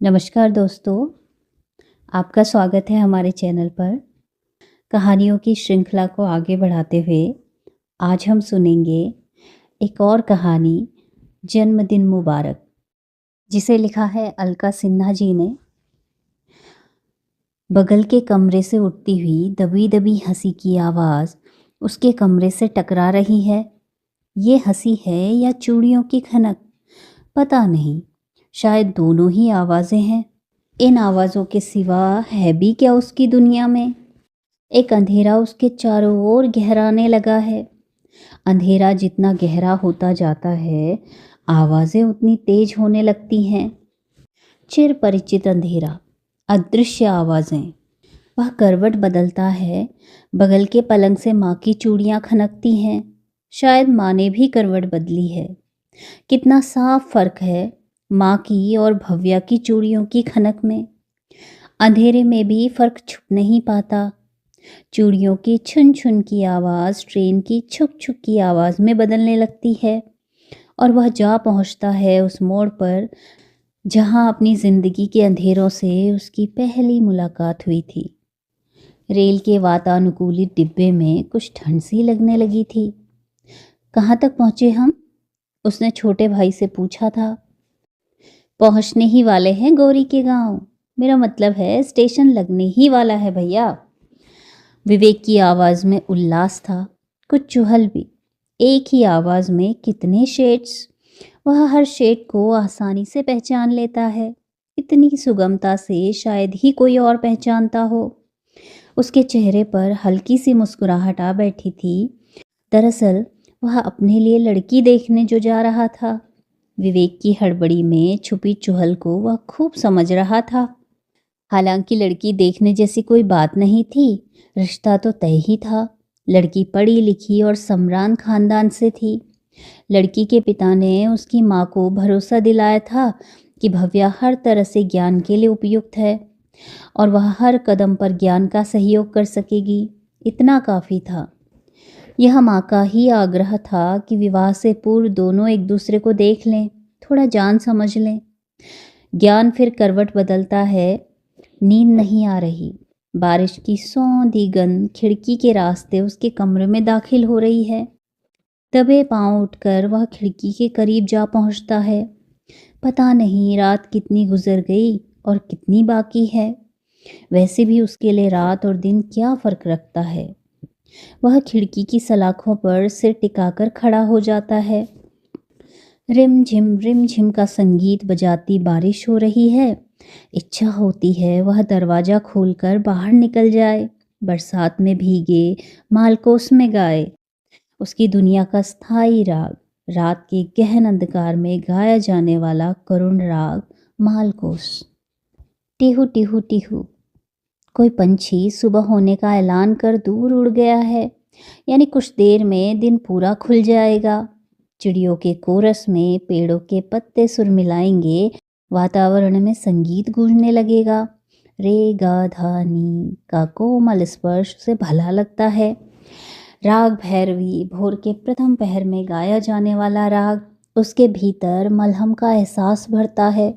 नमस्कार दोस्तों, आपका स्वागत है हमारे चैनल पर। कहानियों की श्रृंखला को आगे बढ़ाते हुए आज हम सुनेंगे एक और कहानी, जन्मदिन मुबारक, जिसे लिखा है अलका सिन्हा जी ने। बगल के कमरे से उठती हुई दबी दबी हंसी की आवाज़ उसके कमरे से टकरा रही है। ये हंसी है या चूड़ियों की खनक, पता नहीं, शायद दोनों ही आवाज़ें हैं। इन आवाज़ों के सिवा है भी क्या उसकी दुनिया में। एक अंधेरा उसके चारों ओर गहराने लगा है। अंधेरा जितना गहरा होता जाता है, आवाज़ें उतनी तेज होने लगती हैं। चिर परिचित अंधेरा, अदृश्य आवाज़ें। वह करवट बदलता है। बगल के पलंग से माँ की चूड़ियाँ खनकती हैं। शायद माँ ने भी करवट बदली है। कितना साफ फर्क है माँ की और भव्या की चूड़ियों की खनक में। अंधेरे में भी फर्क छुप नहीं पाता। चूड़ियों की छुन छुन की आवाज़ ट्रेन की छुक छुक की आवाज़ में बदलने लगती है और वह जा पहुंचता है उस मोड़ पर जहां अपनी ज़िंदगी के अंधेरों से उसकी पहली मुलाकात हुई थी। रेल के वातानुकूलित डिब्बे में कुछ ठंड सी लगने लगी थी। कहाँ तक पहुँचे हम? उसने छोटे भाई से पूछा था। पहुँचने ही वाले हैं गौरी के गांव। मेरा मतलब है स्टेशन लगने ही वाला है भैया। विवेक की आवाज़ में उल्लास था, कुछ चुहल भी। एक ही आवाज़ में कितने शेड्स। वह हर शेड को आसानी से पहचान लेता है, इतनी सुगमता से शायद ही कोई और पहचानता हो। उसके चेहरे पर हल्की सी मुस्कुराहट आ बैठी थी। दरअसल वह अपने लिए लड़की देखने जो जा रहा था। विवेक की हड़बड़ी में छुपी चुहल को वह खूब समझ रहा था। हालांकि लड़की देखने जैसी कोई बात नहीं थी, रिश्ता तो तय ही था। लड़की पढ़ी लिखी और सम्रान खानदान से थी। लड़की के पिता ने उसकी माँ को भरोसा दिलाया था कि भव्या हर तरह से ज्ञान के लिए उपयुक्त है और वह हर कदम पर ज्ञान का सहयोग कर सकेगी। इतना काफ़ी था। यह माँ का ही आग्रह था कि विवाह से पूर्व दोनों एक दूसरे को देख लें, थोड़ा जान समझ लें। ज्ञान फिर करवट बदलता है। नींद नहीं आ रही। बारिश की सौंधी गंध खिड़की के रास्ते उसके कमरे में दाखिल हो रही है। दबे पांव उठकर वह खिड़की के करीब जा पहुंचता है। पता नहीं रात कितनी गुजर गई और कितनी बाकी है। वैसे भी उसके लिए रात और दिन क्या फर्क रखता है। वह खिड़की की सलाखों पर सिर टिकाकर खड़ा हो जाता है। रिम झिम का संगीत बजाती बारिश हो रही है। इच्छा होती है वह दरवाज़ा खोलकर बाहर निकल जाए, बरसात में भीगे, मालकोस में गाए। उसकी दुनिया का स्थायी राग, रात के गहन अंधकार में गाया जाने वाला करुण राग, मालकोस। टिहू टिहू टिहू। कोई पंछी सुबह होने का ऐलान कर दूर उड़ गया है, यानी कुछ देर में दिन पूरा खुल जाएगा। चिड़ियों के कोरस में पेड़ों के पत्ते सुर मिलाएंगे, वातावरण में संगीत गूंजने लगेगा। रे गा धा नी का कोमल स्पर्श से भला लगता है। राग भैरवी, भोर के प्रथम पहर में गाया जाने वाला राग, उसके भीतर मलहम का एहसास भरता है।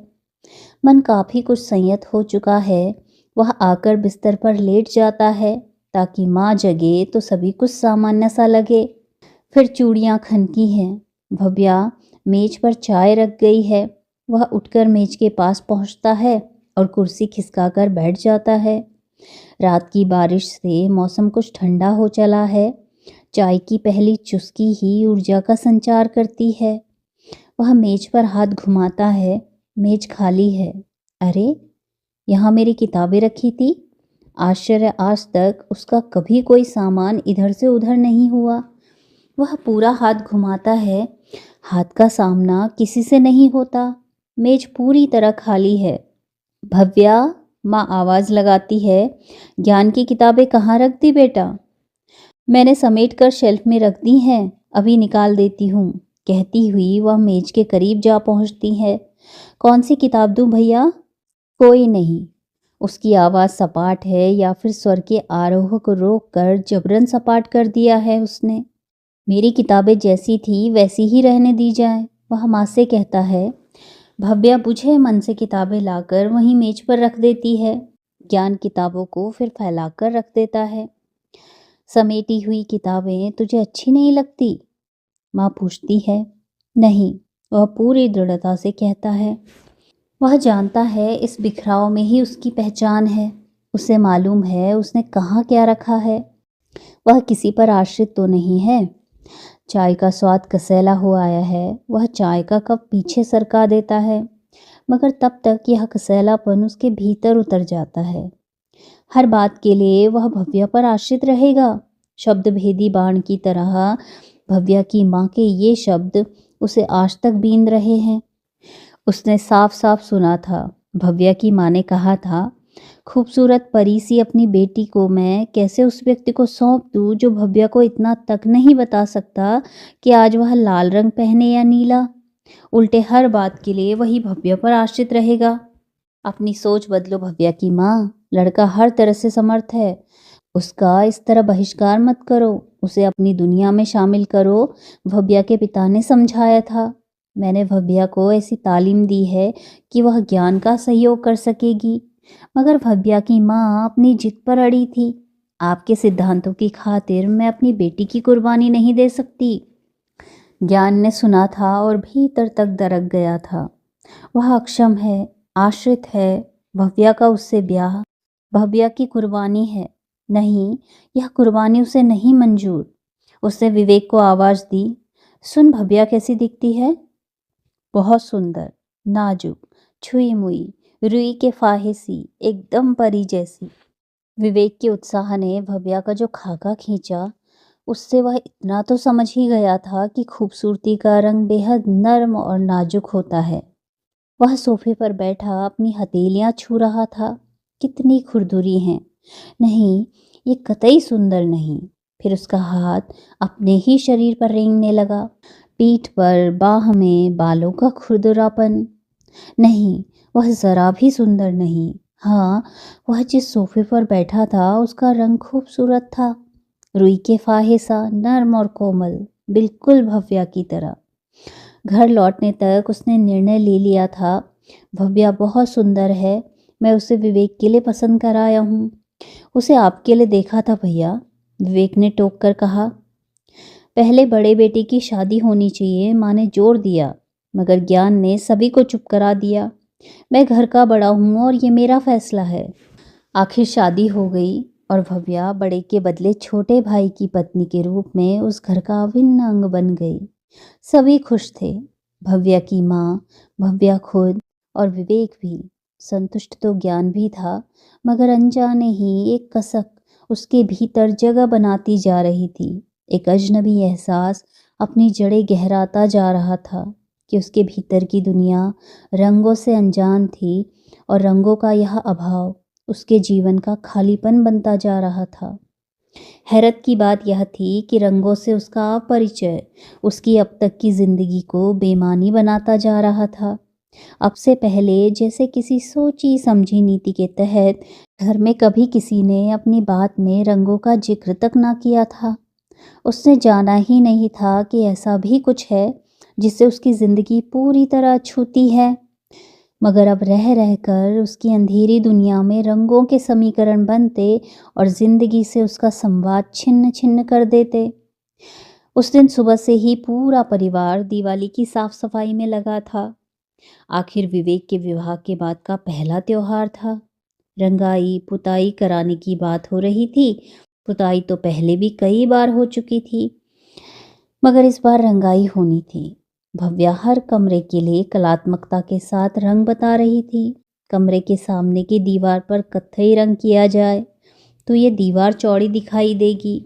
मन काफ़ी कुछ संयत हो चुका है। वह आकर बिस्तर पर लेट जाता है ताकि माँ जगे तो सभी कुछ सामान्य सा लगे। फिर चूड़ियाँ खनकी हैं। भव्या मेज पर चाय रख गई है। वह उठकर मेज के पास पहुंचता है और कुर्सी खिसकाकर बैठ जाता है। रात की बारिश से मौसम कुछ ठंडा हो चला है। चाय की पहली चुस्की ही ऊर्जा का संचार करती है। वह मेज पर हाथ घुमाता है। मेज खाली है। अरे, यहाँ मेरी किताबें रखी थी। आश्चर्य, आज तक उसका कभी कोई सामान इधर से उधर नहीं हुआ। वह पूरा हाथ घुमाता है। हाथ का सामना किसी से नहीं होता। मेज पूरी तरह खाली है। भव्या, माँ आवाज़ लगाती है। ज्ञान की किताबें कहाँ रख दी बेटा? मैंने समेट कर शेल्फ में रख दी हैं, अभी निकाल देती हूँ, कहती हुई वह मेज के करीब जा पहुँचती है। कौन सी किताब दूँ भैया? कोई नहीं। उसकी आवाज़ सपाट है या फिर स्वर के आरोह को रोक कर जबरन सपाट कर दिया है उसने। मेरी किताबें जैसी थी वैसी ही रहने दी जाए, वह माँ से कहता है। भव्या बुझे मन से किताबें लाकर वहीं मेज पर रख देती है। ज्ञान किताबों को फिर फैलाकर रख देता है। समेटी हुई किताबें तुझे अच्छी नहीं लगती? माँ पूछती है। नहीं, वह पूरी दृढ़ता से कहता है। वह जानता है इस बिखराव में ही उसकी पहचान है। उसे मालूम है उसने कहाँ क्या रखा है। वह किसी पर आश्रित तो नहीं है। चाय का स्वाद कसैला हो आया है, वह चाय का कप पीछे सरका देता है, मगर तब तक यह कसैलापन उसके भीतर उतर जाता है। हर बात के लिए वह भव्या पर आश्रित रहेगा। शब्द भेदी बाण की तरह भव्या की माँ के ये शब्द उसे आज तक बींध रहे हैं। उसने साफ साफ सुना था। भव्या की माँ ने कहा था, खूबसूरत परी सी अपनी बेटी को मैं कैसे उस व्यक्ति को सौंप दूँ जो भव्या को इतना तक नहीं बता सकता कि आज वह लाल रंग पहने या नीला। उल्टे हर बात के लिए वही भव्या पर आश्रित रहेगा। अपनी सोच बदलो भव्या की माँ, लड़का हर तरह से समर्थ है। उसका इस तरह बहिष्कार मत करो, उसे अपनी दुनिया में शामिल करो। भव्या के पिता ने समझाया था। मैंने भव्या को ऐसी तालीम दी है कि वह ज्ञान का सहयोग कर सकेगी, मगर भव्या की माँ अपनी जिद पर अड़ी थी। आपके सिद्धांतों की खातिर मैं अपनी बेटी की कुर्बानी नहीं दे सकती। ज्ञान ने सुना था और भीतर तक दरक गया था। वह अक्षम है, आश्रित है। भव्या का उससे ब्याह भव्या की कुर्बानी है। नहीं, यह कुर्बानी उसे नहीं मंजूर। उसने विवेक को आवाज दी। सुन, भव्या कैसी दिखती है? बहुत सुंदर, नाजुक, छुई मुई, रुई के फाहे सी, एकदम परी जैसी। विवेक के उत्साह ने भव्या का जो खाका खींचा, उससे वह इतना तो समझ ही गया था कि खूबसूरती का रंग बेहद नर्म और नाजुक होता है। वह सोफे पर बैठा अपनी हथेलियां छू रहा था। कितनी खुरदुरी हैं। नहीं, ये कतई सुंदर नहीं। फिर उसका हाथ अपने ही शरीर पर रेंगने लगा, पीठ पर, बाह में, बालों का खुरदुरापन। नहीं, वह जरा भी सुंदर नहीं। हाँ, वह जिस सोफे पर बैठा था उसका रंग खूबसूरत था, रुई के फाहे सा, नर्म और कोमल, बिल्कुल भव्या की तरह। घर लौटने तक उसने निर्णय ले लिया था, भव्या बहुत सुंदर है, मैं उसे विवेक के लिए पसंद कर आया हूँ। उसे आपके लिए देखा था भैया, विवेक ने टोक कर कहा। पहले बड़े बेटे की शादी होनी चाहिए, माँ ने जोर दिया, मगर ज्ञान ने सभी को चुप करा दिया। मैं घर का बड़ा हूँ और ये मेरा फैसला है। आखिर शादी हो गई और भव्या बड़े के बदले छोटे भाई की पत्नी के रूप में उस घर का अभिन्न अंग बन गई। सभी खुश थे, भव्या की माँ, भव्या खुद और विवेक भी। संतुष्ट तो ज्ञान भी था, मगर अनजाने ही एक कसक उसके भीतर जगह बनाती जा रही थी। एक अजनबी एहसास अपनी जड़ें गहराता जा रहा था कि उसके भीतर की दुनिया रंगों से अनजान थी और रंगों का यह अभाव उसके जीवन का खालीपन बनता जा रहा था। हैरत की बात यह थी कि रंगों से उसका अपरिचय उसकी अब तक की जिंदगी को बेमानी बनाता जा रहा था। अब से पहले जैसे किसी सोची समझी नीति के तहत घर में कभी किसी ने अपनी बात में रंगों का जिक्र तक ना किया था। उसने जाना ही नहीं था कि ऐसा भी कुछ है जिससे उसकी जिंदगी पूरी तरह छूती है। मगर अब रह रहकर उसकी अंधेरी दुनिया में रंगों के समीकरण बनते और जिंदगी से उसका संवाद छिन्न छिन्न कर देते। उस दिन सुबह से ही पूरा परिवार दिवाली की साफ सफाई में लगा था। आखिर विवेक के विवाह के बाद का पहला त्योहार था। रंगाई पुताई कराने की बात हो रही थी। पुताई तो पहले भी कई बार हो चुकी थी, मगर इस बार रंगाई होनी थी। भव्या हर कमरे के लिए कलात्मकता के साथ रंग बता रही थी। कमरे के सामने की दीवार पर कत्थई रंग किया जाए तो ये दीवार चौड़ी दिखाई देगी।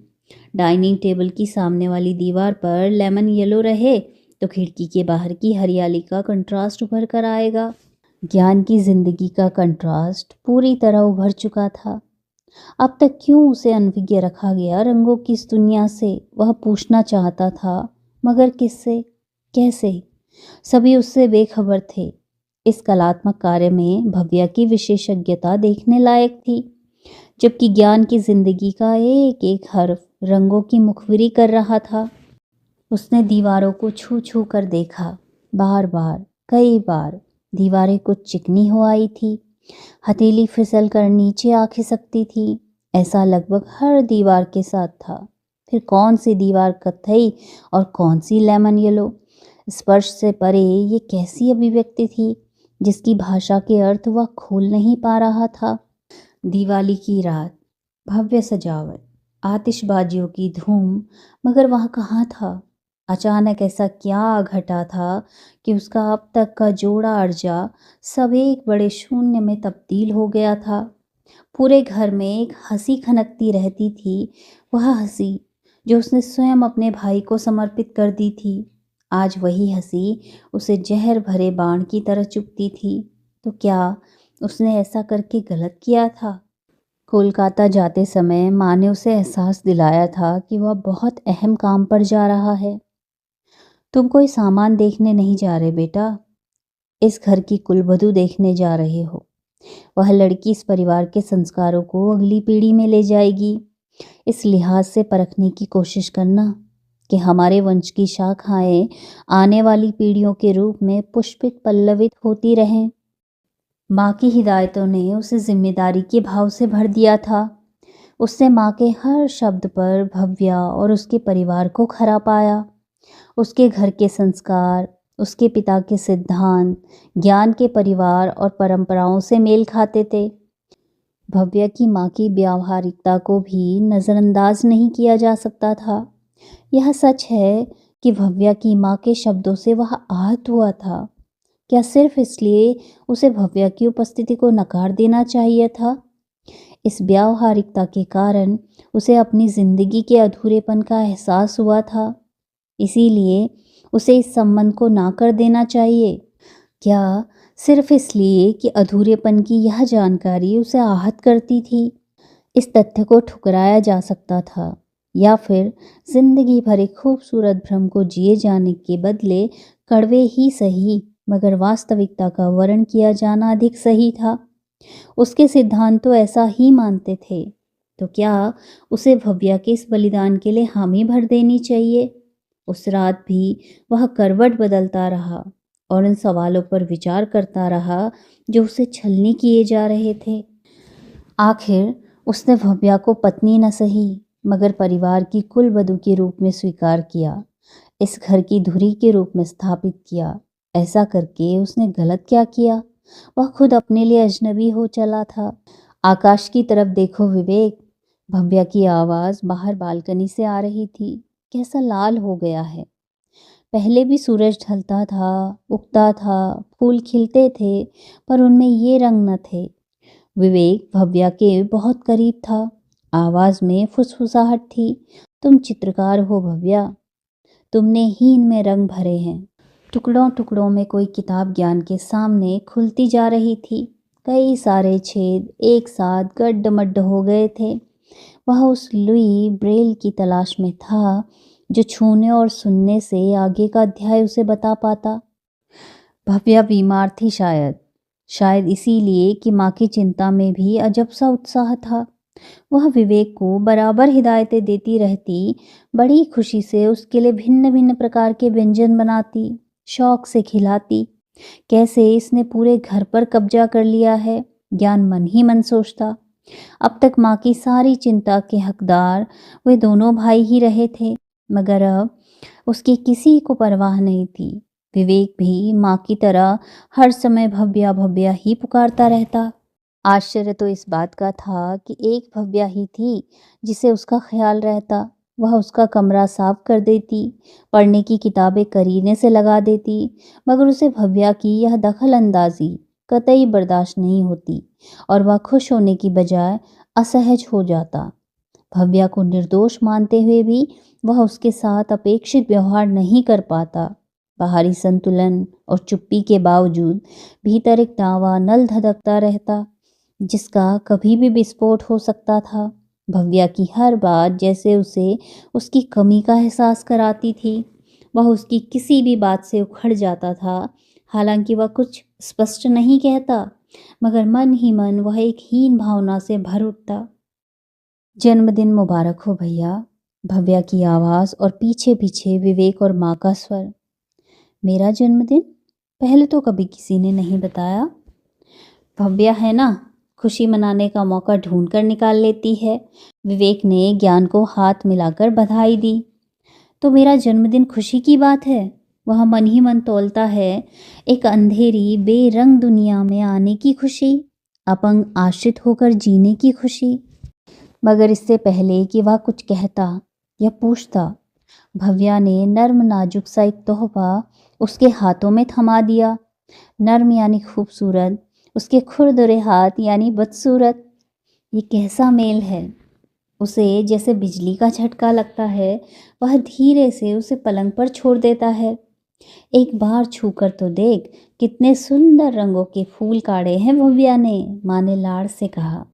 डाइनिंग टेबल की सामने वाली दीवार पर लेमन येलो रहे तो खिड़की के बाहर की हरियाली का कंट्रास्ट उभर कर आएगा। ज्ञान की जिंदगी का कंट्रास्ट पूरी तरह उभर चुका था। अब तक क्यों उसे अनभिज्ञ रखा गया रंगों की इस दुनिया से, वह पूछना चाहता था, मगर किससे, कैसे? सभी उससे बेखबर थे। इस कलात्मक कार्य में भव्या की विशेषज्ञता देखने लायक थी, जबकि ज्ञान की जिंदगी का एक एक हर्फ रंगों की मुखबिरी कर रहा था। उसने दीवारों को छू छू कर देखा, बार बार, कई बार, दीवारें कुछ चिकनी हो आई थी, हथेली फिसल कर नीचे आ खिसकती थी। ऐसा लगभग हर दीवार के साथ था। फिर कौन सी दीवार कत्थई और कौन सी लेमन येलो। स्पर्श से परे ये कैसी अभिव्यक्ति थी जिसकी भाषा के अर्थ वह खोल नहीं पा रहा था। दिवाली की रात, भव्य सजावट, आतिशबाजियों की धूम, मगर वह कहाँ था। अचानक ऐसा क्या घटा था कि उसका अब तक का जोड़ा अर्जा सब एक बड़े शून्य में तब्दील हो गया था। पूरे घर में एक हंसी खनकती रहती थी, वह हंसी जो उसने स्वयं अपने भाई को समर्पित कर दी थी। आज वही हंसी उसे जहर भरे बाण की तरह चुभती थी। तो क्या उसने ऐसा करके गलत किया था? कोलकाता जाते समय माँ ने उसे एहसास दिलाया था कि वह बहुत अहम काम पर जा रहा है। तुम कोई सामान देखने नहीं जा रहे बेटा, इस घर की कुलवधू देखने जा रहे हो। वह लड़की इस परिवार के संस्कारों को अगली पीढ़ी में ले जाएगी। इस लिहाज से परखने की कोशिश करना कि हमारे वंश की शाखाएं आने वाली पीढ़ियों के रूप में पुष्पित पल्लवित होती रहें। माँ की हिदायतों ने उसे जिम्मेदारी के भाव से भर दिया था। उसने माँ के हर शब्द पर भव्या और उसके परिवार को खरा पाया। उसके घर के संस्कार, उसके पिता के सिद्धांत, ज्ञान के परिवार और परंपराओं से मेल खाते थे। भव्या की माँ की व्यावहारिकता को भी नज़रअंदाज नहीं किया जा सकता था। यह सच है कि भव्या की माँ के शब्दों से वह आहत हुआ था। क्या सिर्फ इसलिए उसे भव्या की उपस्थिति को नकार देना चाहिए था? इस व्यावहारिकता के कारण उसे अपनी जिंदगी के अधूरेपन का एहसास हुआ था। इसीलिए उसे इस संबंध को ना कर देना चाहिए। क्या सिर्फ इसलिए कि अधूरेपन की यह जानकारी उसे आहत करती थी? इस तथ्य को ठुकराया जा सकता था, या फिर जिंदगी भर एक खूबसूरत भ्रम को जिए जाने के बदले कड़वे ही सही मगर वास्तविकता का वर्ण किया जाना अधिक सही था। उसके सिद्धांत तो ऐसा ही मानते थे। तो क्या उसे भव्या के इस बलिदान के लिए हामी भर देनी चाहिए? उस रात भी वह करवट बदलता रहा और उन सवालों पर विचार करता रहा जो उसे छलनी किए जा रहे थे। आखिर उसने भव्या को पत्नी न सही मगर परिवार की कुलवधू के रूप में स्वीकार किया, इस घर की धुरी के रूप में स्थापित किया। ऐसा करके उसने गलत क्या किया? वह खुद अपने लिए अजनबी हो चला था। आकाश की तरफ देखो विवेक, भव्या की आवाज़ बाहर बालकनी से आ रही थी। कैसा लाल हो गया है। पहले भी सूरज ढलता था, उगता था, फूल खिलते थे, पर उनमें ये रंग न थे। विवेक भव्या के बहुत करीब था। आवाज़ में फुसफुसाहट थी। तुम चित्रकार हो भव्या, तुमने ही इनमें रंग भरे हैं। टुकड़ों टुकड़ों में कोई किताब ज्ञान के सामने खुलती जा रही थी। कई सारे छेद एक साथ गड्ढ-मड्ढ हो गए थे। वह उस लुई ब्रेल की तलाश में था जो छूने और सुनने से आगे का अध्याय उसे बता पाता। भव्या बीमार थी शायद, शायद इसीलिए कि माँ की चिंता में भी अजब सा उत्साह था। वह विवेक को बराबर हिदायतें देती रहती, बड़ी खुशी से उसके लिए भिन्न भिन्न प्रकार के व्यंजन बनाती, शौक से खिलाती। कैसे इसने पूरे घर पर कब्जा कर लिया है, ज्ञान मन ही मन सोचता। अब तक माँ की सारी चिंता के हकदार वे दोनों भाई ही रहे थे, मगर अब उसकी किसी को परवाह नहीं थी। विवेक भी माँ की तरह हर समय भव्या भव्या ही पुकारता रहता। आश्चर्य तो इस बात का था कि एक भव्या ही थी जिसे उसका ख्याल रहता। वह उसका कमरा साफ कर देती, पढ़ने की किताबें करीने से लगा देती, मगर उसे भव्या की यह दखल अंदाजी कतई बर्दाश्त नहीं होती और वह खुश होने की बजाय असहज हो जाता। भव्या को निर्दोष मानते हुए भी वह उसके साथ अपेक्षित व्यवहार नहीं कर पाता। बाहरी संतुलन और चुप्पी के बावजूद भीतर एक दावानल धधकता रहता जिसका कभी भी विस्फोट हो सकता था। भव्या की हर बात जैसे उसे उसकी कमी का एहसास कराती थी। वह उसकी किसी भी बात से उखड़ जाता था, हालांकि वह कुछ स्पष्ट नहीं कहता, मगर मन ही मन वह एक हीन भावना से भर उठता। जन्मदिन मुबारक हो भैया, भव्या की आवाज़ और पीछे पीछे विवेक और माँ का स्वर। मेरा जन्मदिन? पहले तो कभी किसी ने नहीं बताया। भव्या है ना, खुशी मनाने का मौका ढूंढ कर निकाल लेती है। विवेक ने ज्ञान को हाथ मिलाकर बधाई दी। तो मेरा जन्मदिन खुशी की बात है। वह मन ही मन तौलता है। एक अंधेरी बेरंग दुनिया में आने की खुशी, अपंग आश्रित होकर जीने की खुशी। मगर इससे पहले कि वह कुछ कहता या पूछता, भव्या ने नर्म नाजुक सा एक तोहफा उसके हाथों में थमा दिया। नर्म यानी खूबसूरत, उसके खुरदुरे हाथ यानी बदसूरत। ये कैसा मेल है। उसे जैसे बिजली का झटका लगता है। वह धीरे से उसे पलंग पर छोड़ देता है। एक बार छूकर तो देख, कितने सुंदर रंगों के फूल काढ़े हैं भव्या ने, माँ ने लाड़ से कहा।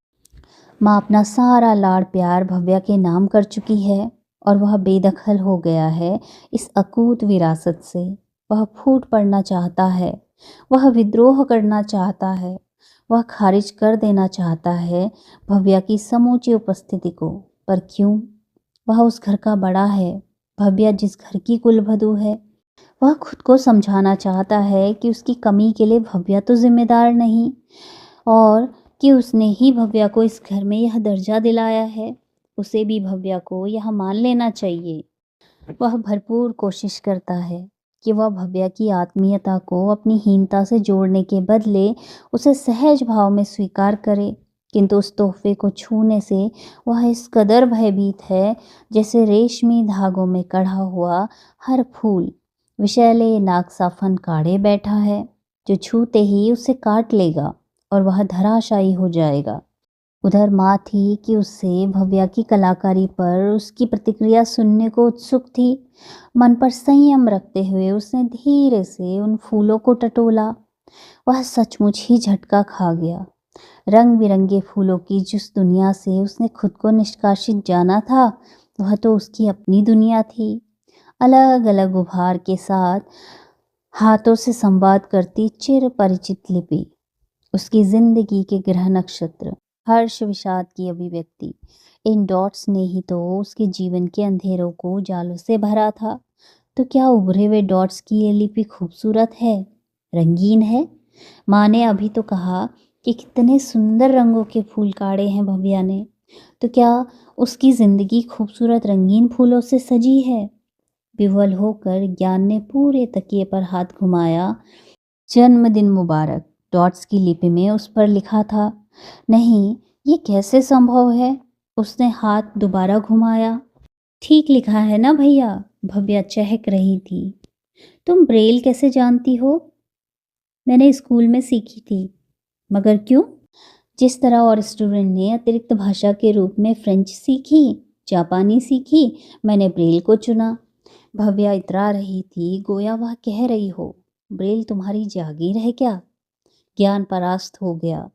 माँ अपना सारा लाड़ प्यार भव्या के नाम कर चुकी है और वह बेदखल हो गया है इस अकूत विरासत से। वह फूट पड़ना चाहता है, वह विद्रोह करना चाहता है, वह खारिज कर देना चाहता है भव्या की समूची उपस्थिति को। पर क्यों? वह उस घर का बड़ा है। भव्या जिस घर की कुलवधू है। वह खुद को समझाना चाहता है कि उसकी कमी के लिए भव्या तो जिम्मेदार नहीं, और कि उसने ही भव्या को इस घर में यह दर्जा दिलाया है। उसे भी भव्या को यह मान लेना चाहिए। वह भरपूर कोशिश करता है कि वह भव्या की आत्मीयता को अपनी हीनता से जोड़ने के बदले उसे सहज भाव में स्वीकार करे, किंतु उस तोहफे को छूने से वह इस कदर भयभीत है जैसे रेशमी धागों में कढ़ा हुआ हर फूल विषैले नाग सा फन काढ़े बैठा है, जो छूते ही उसे काट लेगा और वह धराशायी हो जाएगा। उधर माँ थी कि उससे भव्या की कलाकारी पर उसकी प्रतिक्रिया सुनने को उत्सुक थी। मन पर संयम रखते हुए उसने धीरे से उन फूलों को टटोला। वह सचमुच ही झटका खा गया। रंग बिरंगे फूलों की जिस दुनिया से उसने खुद को निष्कासित जाना था, वह तो उसकी अपनी दुनिया थी। अलग अलग उपहार के साथ हाथों से संवाद करती चिर परिचित लिपि, उसकी जिंदगी के ग्रह नक्षत्र, हर्ष विषाद की अभिव्यक्ति, इन डॉट्स ने ही तो उसके जीवन के अंधेरों को उजालों से भरा था। तो क्या उभरे हुए डॉट्स की ये लिपि खूबसूरत है, रंगीन है? माँ ने अभी तो कहा कि कितने सुंदर रंगों के फूल काढ़े हैं भव्या ने। तो क्या उसकी जिंदगी खूबसूरत रंगीन फूलों से सजी है? विह्वल होकर ज्ञान ने पूरे तकिए पर हाथ घुमाया। जन्मदिन मुबारक डॉट्स की लिपि में उस पर लिखा था। नहीं, ये कैसे संभव है? उसने हाथ दोबारा घुमाया। ठीक लिखा है ना भैया? भव्या चहक रही थी। तुम ब्रेल कैसे जानती हो? मैंने स्कूल में सीखी थी। मगर क्यों? जिस तरह और स्टूडेंट ने अतिरिक्त भाषा के रूप में फ्रेंच सीखी, जापानी सीखी, मैंने ब्रेल को चुना। भव्या इतरा रही थी गोया वह कह रही हो, ब्रेल तुम्हारी जागीर है क्या? ज्ञान परास्त हो गया।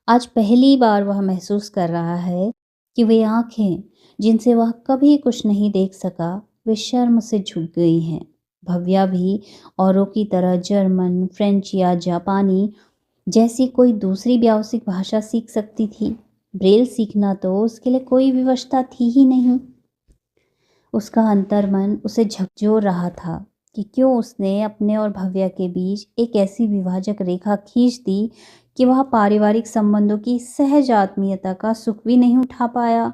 आज पहली बार वह महसूस कर रहा है कि वे आंखें जिनसे वह कभी कुछ नहीं देख सका, वे शर्म से झुक गई हैं। भव्या भी औरों की तरह जर्मन, फ्रेंच या जापानी जैसी कोई दूसरी व्यावसायिक भाषा सीख सकती थी। ब्रेल सीखना तो उसके लिए कोई विवशता थी ही नहीं। उसका अंतर्मन उसे झकझोर रहा था कि क्यों उसने अपने और भव्या के बीच एक ऐसी विभाजक रेखा खींच दी कि वह पारिवारिक संबंधों की सहज आत्मीयता का सुख भी नहीं उठा पाया।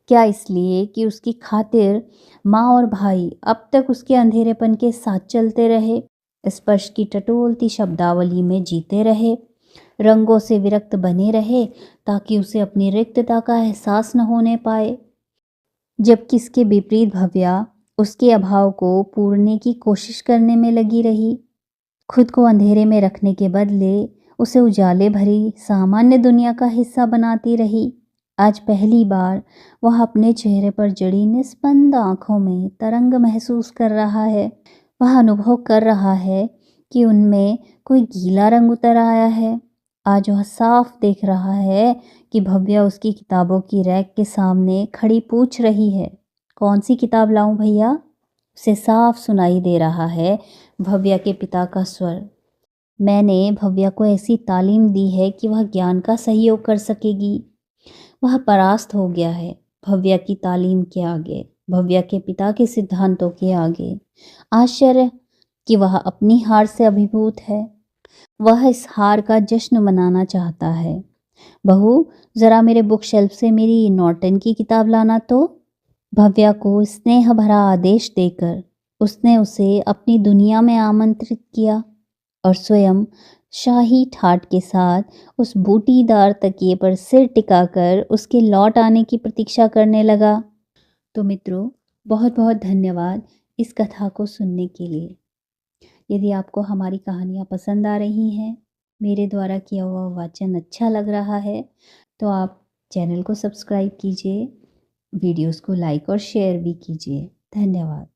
क्या इसलिए कि उसकी खातिर माँ और भाई अब तक उसके अंधेरेपन के साथ चलते रहे, स्पर्श की टटोलती शब्दावली में जीते रहे, रंगों से विरक्त बने रहे ताकि उसे अपनी रिक्तता का एहसास न होने पाए। जबकि इसके विपरीत भव्या उसके अभाव को पूरने की कोशिश करने में लगी रही, खुद को अंधेरे में रखने के बदले उसे उजाले भरी सामान्य दुनिया का हिस्सा बनाती रही। आज पहली बार वह अपने चेहरे पर जड़ी निस्पंद आंखों में तरंग महसूस कर रहा है। वह अनुभव कर रहा है कि उनमें कोई गीला रंग उतर आया है। आज वह साफ देख रहा है कि भव्या उसकी किताबों की रैक के सामने खड़ी पूछ रही है, कौन सी किताब लाऊं भैया? उसे साफ सुनाई दे रहा है भव्या के पिता का स्वर। मैंने भव्या को ऐसी तालीम दी है कि वह ज्ञान का सहयोग कर सकेगी। वह परास्त हो गया है भव्या की तालीम के आगे, भव्या के पिता के सिद्धांतों के आगे। आश्चर्य कि वह अपनी हार से अभिभूत है। वह इस हार का जश्न मनाना चाहता है। बहू, ज़रा मेरे बुक शेल्फ से मेरी नॉर्टन की किताब लाना तो। भव्या को स्नेह भरा आदेश देकर उसने उसे अपनी दुनिया में आमंत्रित किया और स्वयं शाही ठाट के साथ उस बूटीदार तकिए पर सिर टिकाकर उसके लौट आने की प्रतीक्षा करने लगा। तो मित्रों, बहुत बहुत धन्यवाद इस कथा को सुनने के लिए। यदि आपको हमारी कहानियाँ पसंद आ रही हैं, मेरे द्वारा किया हुआ वाचन अच्छा लग रहा है, तो आप चैनल को सब्सक्राइब कीजिए, वीडियोस को लाइक और शेयर भी कीजिए। धन्यवाद।